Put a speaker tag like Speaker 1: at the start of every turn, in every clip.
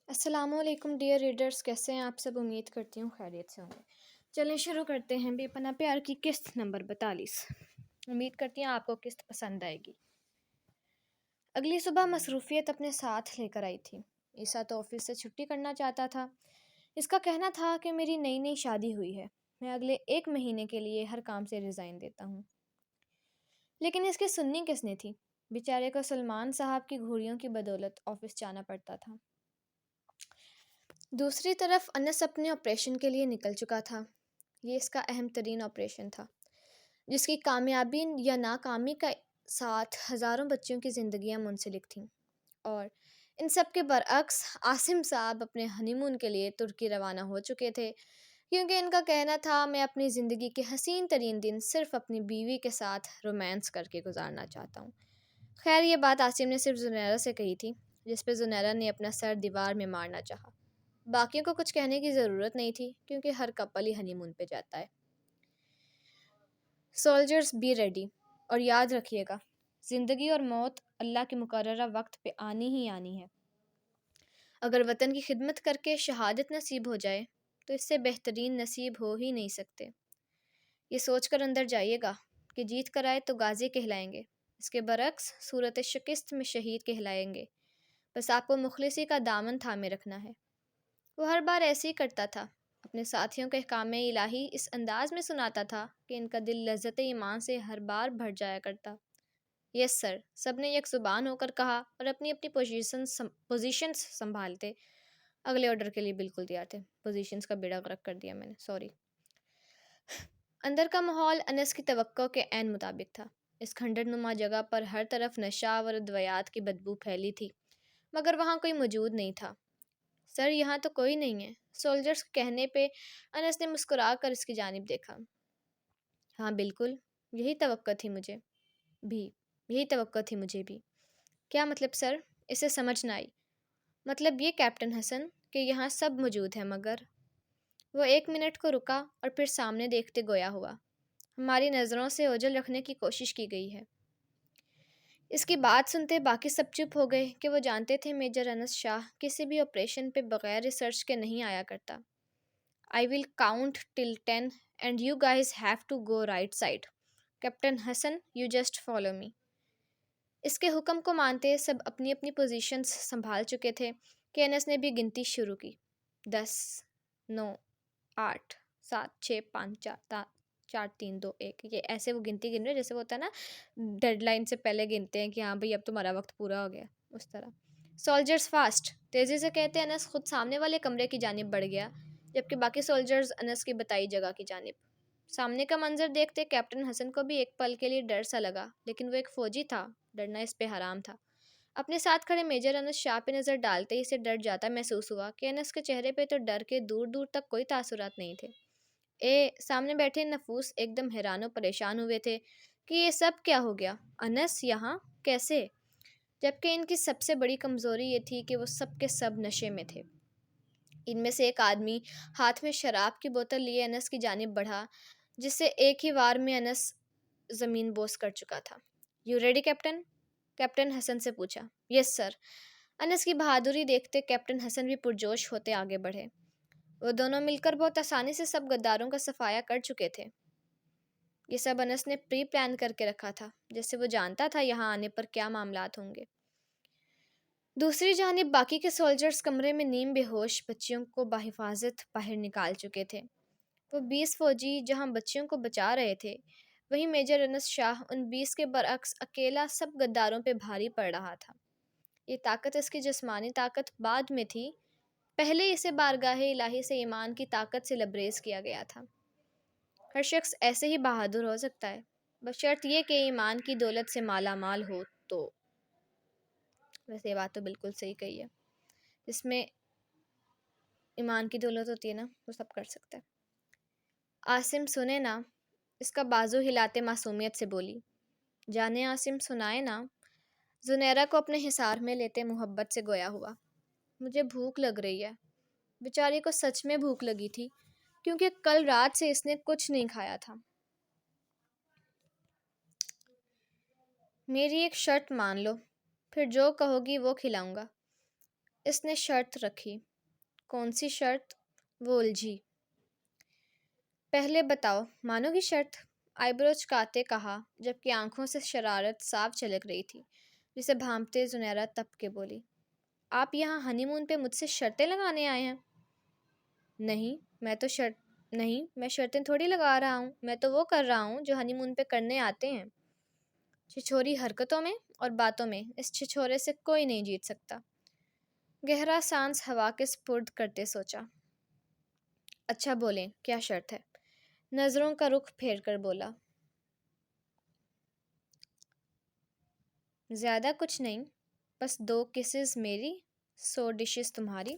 Speaker 1: السلام علیکم dear readers, کیسے ہیں آپ سب؟ امید کرتی ہوں خیریت سے ہوں گے۔ چلیں شروع کرتے ہیں بے پناہ پیار کی قسط نمبر 42۔ امید کرتی ہوں آپ کو قسط پسند آئے گی۔ اگلی صبح مصروفیت اپنے ساتھ لے کر آئی تھی۔ عیسیٰ تو آفس سے چھٹی کرنا چاہتا تھا۔ اس کا کہنا تھا کہ میری نئی نئی شادی ہوئی ہے، میں اگلے 1 مہینے کے لیے ہر کام سے ریزائن دیتا ہوں۔ لیکن اس کی سننی کس نے تھی؟ بیچارے کو سلمان صاحب کی گھوڑیوں کی بدولت آفس جانا پڑتا تھا۔ دوسری طرف انس اپنے آپریشن کے لیے نکل چکا تھا۔ یہ اس کا اہم ترین آپریشن تھا، جس کی کامیابی یا ناکامی کا ساتھ ہزاروں بچوں کی زندگیاں منسلک تھیں۔ اور ان سب کے برعکس عاصم صاحب اپنے ہنی مون کے لیے ترکی روانہ ہو چکے تھے، کیونکہ ان کا کہنا تھا میں اپنی زندگی کے حسین ترین دن صرف اپنی بیوی کے ساتھ رومانس کر کے گزارنا چاہتا ہوں۔ خیر، یہ بات عاصم نے صرف زنیرہ سے کہی تھی، جس پہ زنیرہ نے اپنا سر دیوار میں مارنا چاہا۔ باقیوں کو کچھ کہنے کی ضرورت نہیں تھی، کیونکہ ہر کپل ہی ہنی مون پہ جاتا ہے۔ سولجرز بی ریڈی، اور یاد رکھیے گا، زندگی اور موت اللہ کے مقررہ وقت پہ آنی ہی آنی ہے۔ اگر وطن کی خدمت کر کے شہادت نصیب ہو جائے تو اس سے بہترین نصیب ہو ہی نہیں سکتے۔ یہ سوچ کر اندر جائیے گا کہ جیت کر آئے تو غازی کہلائیں گے، اس کے برعکس صورت شکست میں شہید کہلائیں گے۔ بس آپ کو مخلصی کا دامن تھامے رکھنا ہے۔ وہ ہر بار ایسے ہی کرتا تھا، اپنے ساتھیوں کا احکام الہی اس انداز میں سناتا تھا کہ ان کا دل لذت ایمان سے ہر بار بھر جایا کرتا۔ یس سر، سب نے یک زبان ہو کر کہا اور اپنی اپنی پوزیشنز سنبھالتے اگلے آرڈر کے لیے بالکل تیار تھے۔ پوزیشنز کا بیڑا غرق کر دیا میں نے، سوری۔ اندر کا ماحول انس کی توقع کے عین مطابق تھا۔ اس کھنڈر نما جگہ پر ہر طرف نشہ اور ادویات کی بدبو پھیلی تھی، مگر وہاں کوئی موجود نہیں تھا۔ سر، یہاں تو کوئی نہیں ہے، سولجرز کے کہنے پہ انس نے مسکرا کر اس کی جانب دیکھا۔ ہاں بالکل، یہی توقع تھی مجھے بھی۔ کیا مطلب سر؟ اسے سمجھ نہ آئی۔ مطلب یہ کیپٹن حسن کہ یہاں سب موجود ہیں، مگر وہ 1 منٹ کو رکا اور پھر سامنے دیکھتے گویا ہوا۔ ہماری نظروں سے اوجھل رکھنے کی کوشش کی گئی ہے۔ اس کی بات سنتے باقی سب چپ ہو گئے کہ وہ جانتے تھے میجر انس شاہ کسی بھی آپریشن پہ بغیر ریسرچ کے نہیں آیا کرتا۔ I will count till 10 and you guys have to go right side. Captain Hasan, you just follow me. اس کے حکم کو مانتے سب اپنی اپنی پوزیشنز سنبھال چکے تھے کہ انس نے بھی گنتی شروع کی۔ 10 9 8 7 6 5 4 3 2 1۔ یہ ایسے وہ گنتی گن رہے جیسے وہ ہوتا ہے نا، ڈیڈ لائن سے پہلے گنتے ہیں کہ ہاں بھئی اب تمہارا وقت پورا ہو گیا، اس طرح۔ سولجرز فاسٹ، تیزی سے کہتے انس خود سامنے والے کمرے کی جانب بڑھ گیا، جبکہ باقی سولجرز انس کی بتائی جگہ کی جانب۔ سامنے کا منظر دیکھتے کیپٹن حسن کو بھی ایک پل کے لیے ڈر سا لگا، لیکن وہ ایک فوجی تھا، ڈرنا اس پہ حرام تھا۔ اپنے ساتھ کھڑے میجر انس شاہ پہ نظر ڈالتے ہی اسے ڈر جاتا محسوس ہوا کہ انس کے چہرے پہ تو ڈر کے دور دور تک کوئی تاثرات نہیں تھے۔ سامنے بیٹھے نفوس ایک دم حیران و پریشان ہوئے تھے کہ یہ سب کیا ہو گیا، انس یہاں کیسے؟ جبکہ ان کی سب سے بڑی کمزوری یہ تھی کہ وہ سب کے سب نشے میں تھے۔ ان میں سے ایک آدمی ہاتھ میں شراب کی بوتل لیے انس کی جانب بڑھا، جس سے ایک ہی وار میں انس زمین بوس کر چکا تھا۔ You ready captain? کیپٹن حسن سے پوچھا۔ یس سر۔ انس کی بہادری دیکھتے کیپٹن حسن بھی پرجوش ہوتے آگے بڑھے۔ وہ دونوں مل کر بہت آسانی سے سب غداروں کا صفایا کر چکے تھے۔ یہ سب انس نے پری پلان کر کے رکھا تھا، جیسے وہ جانتا تھا یہاں آنے پر کیا معاملات ہوں گے۔ دوسری جانب باقی کے سولجرز کمرے میں نیم بے ہوش بچیوں کو بحفاظت باہر نکال چکے تھے۔ وہ 20 فوجی جہاں بچیوں کو بچا رہے تھے، وہیں میجر انس شاہ ان 20 کے برعکس اکیلا سب غداروں پہ بھاری پڑ رہا تھا۔ یہ طاقت اس کی جسمانی طاقت بعد میں تھی، پہلے اسے بارگاہ الہی سے ایمان کی طاقت سے لبریز کیا گیا تھا۔ ہر شخص ایسے ہی بہادر ہو سکتا ہے، بشرط یہ کہ ایمان کی دولت سے مالا مال ہو تو۔ ویسے یہ بات تو بالکل صحیح کہی ہے، جس میں ایمان کی دولت ہوتی ہے نا، وہ سب کر سکتا ہے۔ عاصم سنے نا، اس کا بازو ہلاتے معصومیت سے بولی۔ جانے عاصم سنائے نا، زنیرہ کو اپنے حصار میں لیتے محبت سے گویا ہوا۔ مجھے بھوک لگ رہی ہے۔ بیچاری کو سچ میں بھوک لگی تھی، کیونکہ کل رات سے اس نے کچھ نہیں کھایا تھا۔ میری ایک شرط مان لو، پھر جو کہو گی وہ کھلاؤں گا۔ اس نے شرط رکھی۔ کون سی شرط؟ وہ الجھی۔ پہلے بتاؤ، مانو گی شرط؟ آئی برو چکاتے کہا، جبکہ آنکھوں سے شرارت صاف جھلک رہی تھی، جسے بھانپتے زنیرہ تپ کے بولی، آپ یہاں ہنی مون پہ مجھ سے شرطیں لگانے آئے ہیں؟ نہیں، میں شرطیں تھوڑی لگا رہا ہوں، میں تو وہ کر رہا ہوں جو ہنی مون پہ کرنے آتے ہیں۔ چھچوری حرکتوں میں اور باتوں میں اس چھچورے سے کوئی نہیں جیت سکتا۔ گہرا سانس ہوا کے سپرد کرتے سوچا۔ اچھا بولیں، کیا شرط ہے؟ نظروں کا رخ پھیر کر بولا۔ زیادہ کچھ نہیں، بس 2 کسز میری، 100 ڈشز تمہاری۔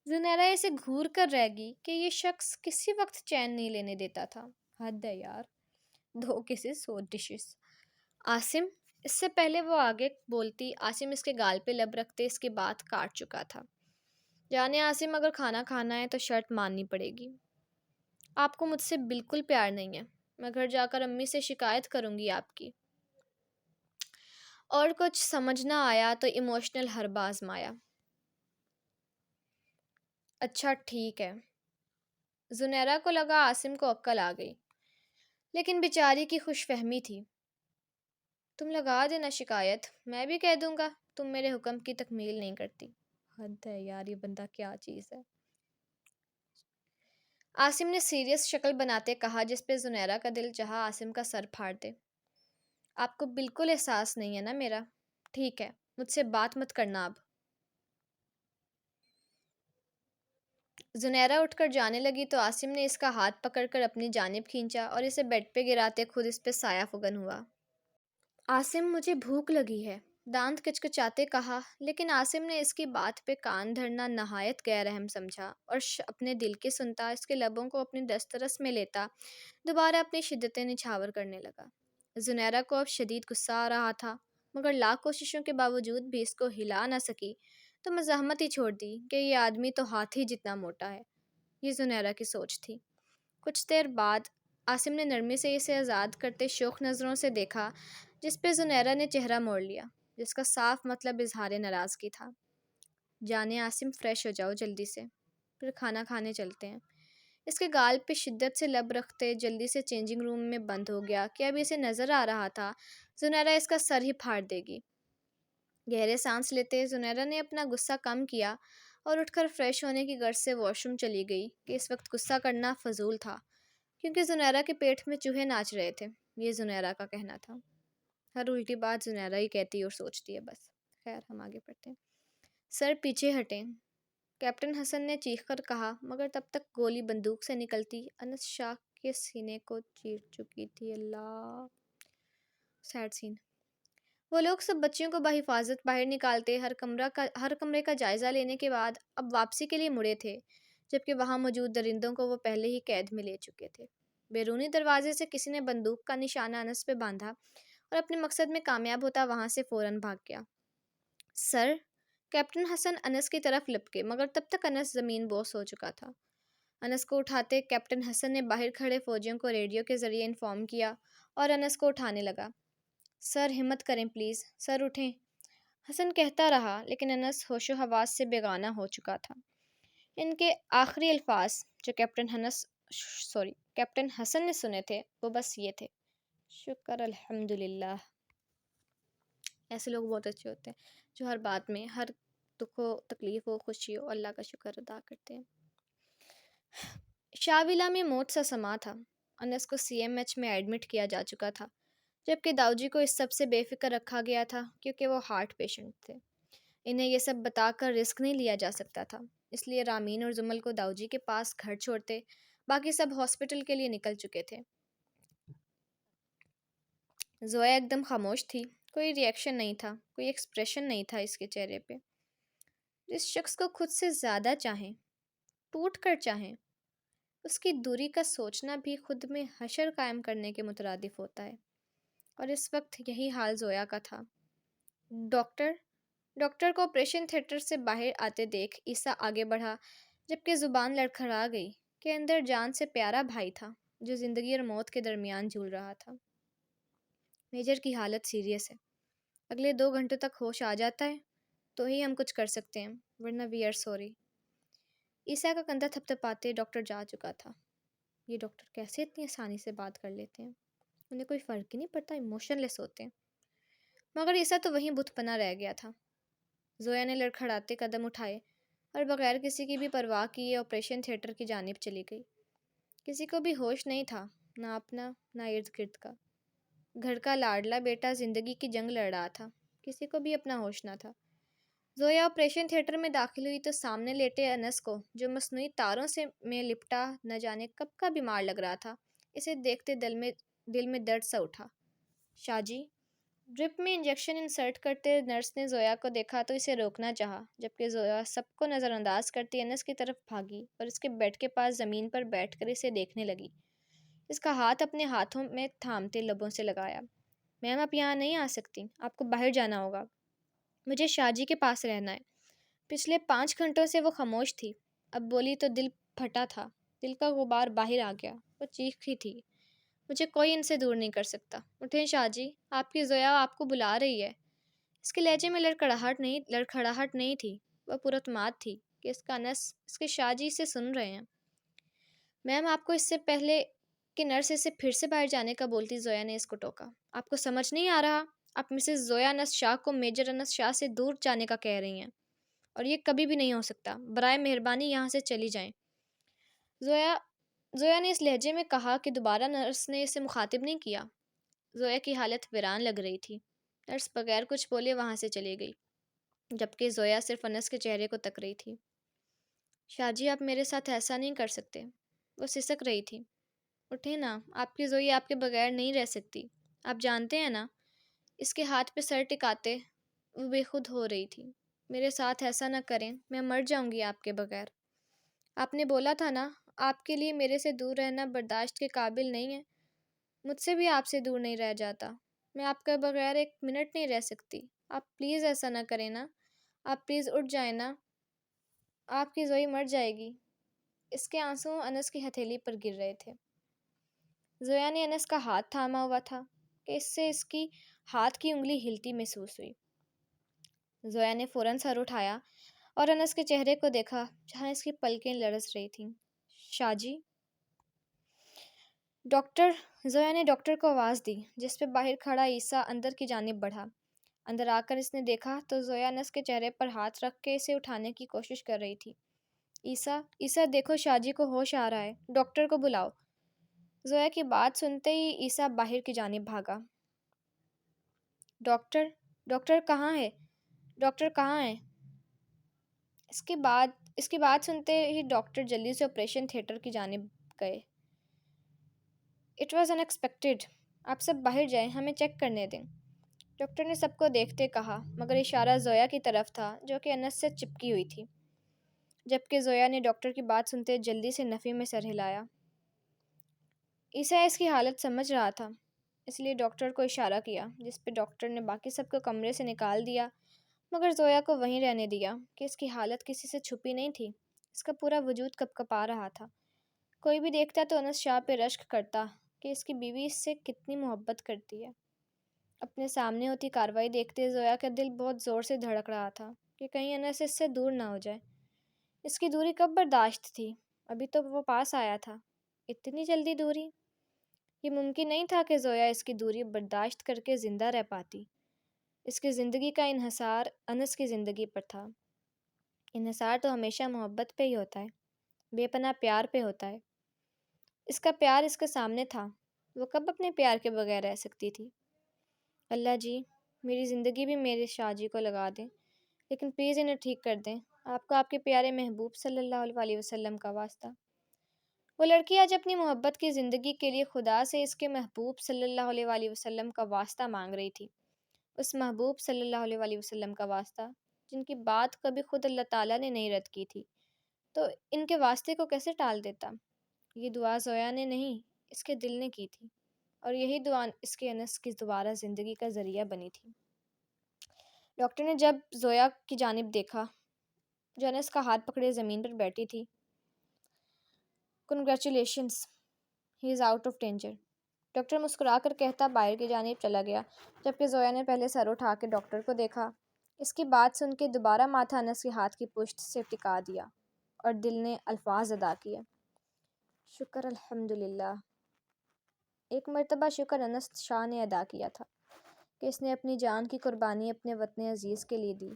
Speaker 1: زنیرہ اسے گھور کر رہ گئی کہ یہ شخص کسی وقت چین نہیں لینے دیتا تھا۔ حد ہے یار، 2 کسز 100 ڈشز۔ عاصم، اس سے پہلے وہ آگے بولتی، عاصم اس کے گال پہ لب رکھتے اس کی بات کاٹ چکا تھا۔ جانے عاصم، اگر کھانا کھانا ہے تو شرط ماننی پڑے گی۔ آپ کو مجھ سے بالکل پیار نہیں ہے، میں گھر جا کر امی سے شکایت کروں گی آپ کی۔ اور کچھ سمجھ نہ آیا تو ایموشنل حربہ آزمایا۔ اچھا ٹھیک ہے۔ زنیرہ کو لگا عاصم کو عقل آ گئی، لیکن بیچاری کی خوش فہمی تھی۔ تم لگا دینا شکایت، میں بھی کہہ دوں گا تم میرے حکم کی تکمیل نہیں کرتی۔ حد ہے یار، یہ بندہ کیا چیز ہے۔ عاصم نے سیریس شکل بناتے کہا، جس پہ زنیرہ کا دل چاہا عاصم کا سر پھاڑ دے۔ آپ کو بالکل احساس نہیں ہے نا میرا؟ ٹھیک ہے، مجھ سے بات مت کرنا اب۔ زنیرہ اٹھ کر جانے لگی تو عاصم نے اس کا ہاتھ پکڑ کر اپنی جانب کھینچا اور اسے بیڈ پہ گراتے خود اس پہ سایہ فگن ہوا۔ عاصم، مجھے بھوک لگی ہے، دانت کچکچاتے کہا، لیکن عاصم نے اس کی بات پہ کان دھرنا نہایت غیر اہم سمجھا اور اپنے دل کی سنتا، اس کے لبوں کو اپنی دسترس میں لیتا دوبارہ اپنی شدتیں نچھاور کرنے لگا۔ زنیرہ کو اب شدید غصہ آ رہا تھا، مگر لاکھ کوششوں کے باوجود بھی اس کو ہلا نہ سکی تو مزاحمت ہی چھوڑ دی کہ یہ آدمی تو ہاتھی جتنا موٹا ہے۔ یہ زنیرہ کی سوچ تھی۔ کچھ دیر بعد عاصم نے نرمی سے اسے آزاد کرتے شوخ نظروں سے دیکھا، جس پہ زنیرہ نے چہرہ موڑ لیا، جس کا صاف مطلب اظہار ناراضگی تھا۔ جانے عاصم، فریش ہو جاؤ جلدی سے، پھر کھانا کھانے چلتے ہیں۔ اس کے گال پہ شدت سے لب رکھتے جلدی سے چینجنگ روم میں بند ہو گیا کہ ابھی اسے نظر آ رہا تھا زنیرہ اس کا سر ہی پھاڑ دے گی۔ گہرے سانس لیتے زنیرہ نے اپنا غصہ کم کیا اور اٹھ کر فریش ہونے کی غرض سے واش روم چلی گئی کہ اس وقت غصہ کرنا فضول تھا، کیونکہ زنیرہ کے پیٹ میں چوہے ناچ رہے تھے، یہ زنیرہ کا کہنا تھا۔ ہر الٹی بات زنیرہ ہی کہتی اور سوچتی ہے بس۔ خیر، ہم آگے پڑھتے ہیں۔ سر پیچھے ہٹیں، کیپٹن حسن نے چیخ کر کہا، مگر تب تک گولی بندوق سے نکلتی انس شاہ کے سینے کو چیر چکی تھی۔ اللہ، سیڈ سین۔ وہ لوگ سب بچیوں کو بحفاظت باہر نکالتے ہر کمرے کا جائزہ لینے کے بعد اب واپسی کے لیے مڑے تھے، جبکہ وہاں موجود درندوں کو وہ پہلے ہی قید میں لے چکے تھے۔ بیرونی دروازے سے کسی نے بندوق کا نشانہ انس پہ باندھا اور اپنے مقصد میں کامیاب ہوتا وہاں سے فوراً بھاگ گیا۔ سر، کیپٹن حسن انس کی طرف لپکے، مگر تب تک انس زمین بوس ہو چکا تھا۔ انس کو اٹھاتے کیپٹن حسن نے باہر کھڑے فوجیوں کو ریڈیو کے ذریعے انفارم کیا اور انس کو اٹھانے لگا۔ سر، ہمت کریں پلیز، سر اٹھیں، حسن کہتا رہا، لیکن انس ہوش و حواس سے بیگانہ ہو چکا تھا۔ ان کے آخری الفاظ جو کیپٹن حسن نے سنے تھے وہ بس یہ تھے، شکر الحمدللہ۔ ایسے لوگ بہت اچھے ہوتے ہیں جو ہر بات میں، ہر دکھ ہو، تکلیف ہو، خوشی ہو، اللہ کا شکر ادا کرتے ہیں۔ شاویلا میں موت سا سما تھا۔ انس کو سی ایم ایچ میں ایڈمٹ کیا جا چکا تھا، جبکہ داؤجی کو اس سب سے بے فکر رکھا گیا تھا کیونکہ وہ ہارٹ پیشنٹ تھے۔ انہیں یہ سب بتا کر رسک نہیں لیا جا سکتا تھا، اس لیے رامین اور زمل کو داؤجی کے پاس گھر چھوڑتے باقی سب ہاسپٹل کے لیے نکل چکے تھے۔ زویا ایک دم خاموش تھی، کوئی ری ایکشن نہیں تھا، کوئی ایکسپریشن نہیں تھا اس کے چہرے پہ۔ جس شخص کو خود سے زیادہ چاہیں، ٹوٹ کر چاہیں، اس کی دوری کا سوچنا بھی خود میں حشر قائم کرنے کے مترادف ہوتا ہے، اور اس وقت یہی حال زویا کا تھا۔ ڈاکٹر کو آپریشن تھیٹر سے باہر آتے دیکھ عیسیٰ آگے بڑھا، جبکہ زبان لڑکھڑا گئی کہ اندر جان سے پیارا بھائی تھا جو زندگی اور موت کے درمیان جھول رہا تھا۔ میجر کی حالت سیریس ہے، اگلے 2 گھنٹوں تک ہوش آ جاتا ہے تو ہی ہم کچھ کر سکتے ہیں، ورنہ وی آر سوری۔ عیسیٰ کا کندھا تھپتھپاتے ڈاکٹر جا چکا تھا۔ یہ ڈاکٹر کیسے اتنی آسانی سے بات کر لیتے ہیں؟ انہیں کوئی فرق ہی نہیں پڑتا، ایموشن لیس ہوتے ہیں۔ مگر عیسیٰ تو وہیں بت پنا رہ گیا تھا۔ زویا نے لڑکھڑاتے قدم اٹھائے اور بغیر کسی کی بھی پرواہ کیے آپریشن تھیٹر کی جانب چلی گئی۔ کسی کو بھی ہوش نہیں تھا، نہ اپنا نہ ارد گرد کا۔ گھر کا لاڈلا بیٹا زندگی کی جنگ لڑ رہا تھا، کسی کو بھی اپنا ہوش نہ تھا۔ زویا آپریشن تھیٹر میں داخل ہوئی تو سامنے لیٹے انس کو، جو مصنوعی تاروں میں لپٹا نہ جانے کب کا بیمار لگ رہا تھا، اسے دیکھتے دل میں درد سا اٹھا۔ شاہ جی، ڈرپ میں انجیکشن انسرٹ کرتے نرس نے زویا کو دیکھا تو اسے روکنا چاہا، جبکہ زویا سب کو نظر انداز کرتی انس کی طرف بھاگی اور اس کے بیڈ کے پاس زمین پر بیٹھ کر اسے دیکھنے لگی۔ اس کا ہاتھ اپنے ہاتھوں میں تھامتے لبوں سے لگایا۔ میم، آپ یہاں نہیں آ سکتی، آپ کو باہر جانا ہوگا، مجھے شاہ جی کے پاس رہنا ہے۔ پچھلے 5 گھنٹوں سے وہ خاموش تھی، اب بولی تو دل پھٹا تھا، دل کا غبار باہر آ گیا۔ وہ چیخی تھی، مجھے کوئی ان سے دور نہیں کر سکتا، اٹھیں شاہ جی، آپ کی زویا آپ کو بلا رہی ہے۔ اس کے لہجے میں لڑکھڑاہٹ نہیں تھی، وہ پراعتماد تھی کہ اس کا انس، اس کے شاہ جی اسے سن رہے ہیں۔ میم، آپ کو اس سے پہلے کہ نرس اسے پھر سے باہر جانے کا بولتی زویا نے اس کو ٹوکا۔ آپ کو سمجھ نہیں آ رہا؟ آپ مسز زویا انس شاہ کو میجر انس شاہ سے دور جانے کا کہہ رہی ہیں، اور یہ کبھی بھی نہیں ہو سکتا۔ برائے مہربانی یہاں سے چلی جائیں۔ زویا نے اس لہجے میں کہا کہ دوبارہ نرس نے اسے مخاطب نہیں کیا۔ زویا کی حالت ویران لگ رہی تھی۔ نرس بغیر کچھ بولے وہاں سے چلی گئی، جبکہ زویا صرف انس کے چہرے کو تک رہی تھی۔ شاہ جی، آپ میرے ساتھ ایسا نہیں کر سکتے، وہ سسک رہی تھی۔ اٹھیں نا، آپ کی زوئی آپ کے بغیر نہیں رہ سکتی، آپ جانتے ہیں نا۔ اس کے ہاتھ پہ سر ٹکاتے وہ بے خود ہو رہی تھی۔ میرے ساتھ ایسا نہ کریں، میں مر جاؤں گی آپ کے بغیر۔ آپ نے بولا تھا نا، آپ کے لیے میرے سے دور رہنا برداشت کے قابل نہیں ہے۔ مجھ سے بھی آپ سے دور نہیں رہ جاتا، میں آپ کے بغیر 1 منٹ نہیں رہ سکتی۔ آپ پلیز ایسا نہ کریں نا، آپ پلیز اٹھ جائیں نا، آپ کی زوئی مر جائے گی۔ اس کے آنسو انس کی ہتھیلی پر گر رہے تھے۔ زویا نے انس کا ہاتھ تھاما ہوا تھا کہ اس سے اس کی ہاتھ کی انگلی ہلتی محسوس ہوئی۔ زویا نے فوراً سر اٹھایا اور انس کے چہرے کو دیکھا جہاں اس کی پلکیں لرز رہی تھیں۔ شاہ جی، ڈاکٹر، زویا نے ڈاکٹر کو آواز دی، جس پہ باہر کھڑا عیسیٰ اندر کی جانب بڑھا۔ اندر آ کر اس نے دیکھا تو زویا انس کے چہرے پر ہاتھ رکھ کے اسے اٹھانے کی کوشش کر رہی تھی۔ عیسیٰ دیکھو، شاہ جی کو ہوش آ رہا ہے، ڈاکٹر کو بلاؤ۔ زویا کی بات سنتے ہی عیسیٰ باہر کی جانب بھاگا۔ ڈاکٹر کہاں ہے؟ ڈاکٹر کہاں ہے؟ اس کی بات سنتے ہی ڈاکٹر جلدی سے آپریشن تھیٹر کی جانب گئے۔ اٹ واز ان ایکسپیکٹڈ، آپ سب باہر جائیں، ہمیں چیک کرنے دیں، ڈاکٹر نے سب کو دیکھتے کہا، مگر اشارہ زویا کی طرف تھا جو کہ انس سے چپکی ہوئی تھی، جبکہ زویا نے ڈاکٹر کی بات سنتے جلدی سے نفی میں سر ہلایا۔ عیسیٰ اس کی حالت سمجھ رہا تھا، اس لیے ڈاکٹر کو اشارہ کیا، جس پہ ڈاکٹر نے باقی سب کو کمرے سے نکال دیا، مگر زویا کو وہیں رہنے دیا کہ اس کی حالت کسی سے چھپی نہیں تھی۔ اس کا پورا وجود کپکپا رہا تھا۔ کوئی بھی دیکھتا تو انس شاہ پہ رشک کرتا کہ اس کی بیوی اس سے کتنی محبت کرتی ہے۔ اپنے سامنے ہوتی کارروائی دیکھتے زویا کا دل بہت زور سے دھڑک رہا تھا کہ کہیں انس اس سے دور نہ ہو جائے۔ اس کی دوری کب برداشت تھی؟ ابھی تو وہ پاس آیا تھا، اتنی جلدی دوری؟ یہ ممکن نہیں تھا کہ زویا اس کی دوری برداشت کر کے زندہ رہ پاتی۔ اس کی زندگی کا انحصار انس کی زندگی پر تھا۔ انحصار تو ہمیشہ محبت پہ ہی ہوتا ہے، بے پناہ پیار پہ ہوتا ہے۔ اس کا پیار اس کے سامنے تھا، وہ کب اپنے پیار کے بغیر رہ سکتی تھی؟ اللہ جی، میری زندگی بھی میرے شاہ جی کو لگا دیں، لیکن پلیز انہیں ٹھیک کر دیں، آپ کو آپ کے پیارے محبوب صلی اللہ علیہ وسلم کا واسطہ۔ وہ لڑکی آج اپنی محبت کی زندگی کے لیے خدا سے اس کے محبوب صلی اللہ علیہ وسلم کا واسطہ مانگ رہی تھی، اس محبوب صلی اللہ علیہ وسلم کا واسطہ جن کی بات کبھی خود اللہ تعالیٰ نے نہیں رد کی تھی، تو ان کے واسطے کو کیسے ٹال دیتا؟ یہ دعا زویا نے نہیں، اس کے دل نے کی تھی، اور یہی دعا اس کے انس کی دوبارہ زندگی کا ذریعہ بنی تھی۔ ڈاکٹر نے جب زویا کی جانب دیکھا جو انس کا ہاتھ پکڑے زمین پر بیٹھی تھی، congratulations, he is out of danger, doctor مسکرا کر کہتا باہر کی جانب چلا گیا، جبکہ زویا نے پہلے سر اٹھا کے ڈاکٹر کو دیکھا۔ اس کی بات سن کے دوبارہ ماتھا انس کے ہاتھ کی پشت سے ٹکا دیا اور دل نے الفاظ ادا کیے، شکر الحمدللہ۔ ایک مرتبہ شکر انس شاہ نے ادا کیا تھا کہ اس نے اپنی جان کی قربانی اپنے وطن عزیز کے لیے دی،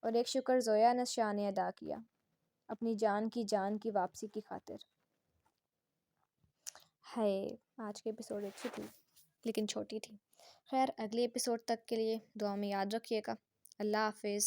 Speaker 1: اور ایک شکر زویا انس شاہ نے ادا کیا اپنی جان کی واپسی کی خاطر۔ ہے، آج کے ایپیسوڈ اچھی تھی لیکن چھوٹی تھی۔ خیر، اگلی ایپیسوڈ تک کے لیے دعا میں یاد رکھیے گا۔ اللہ حافظ۔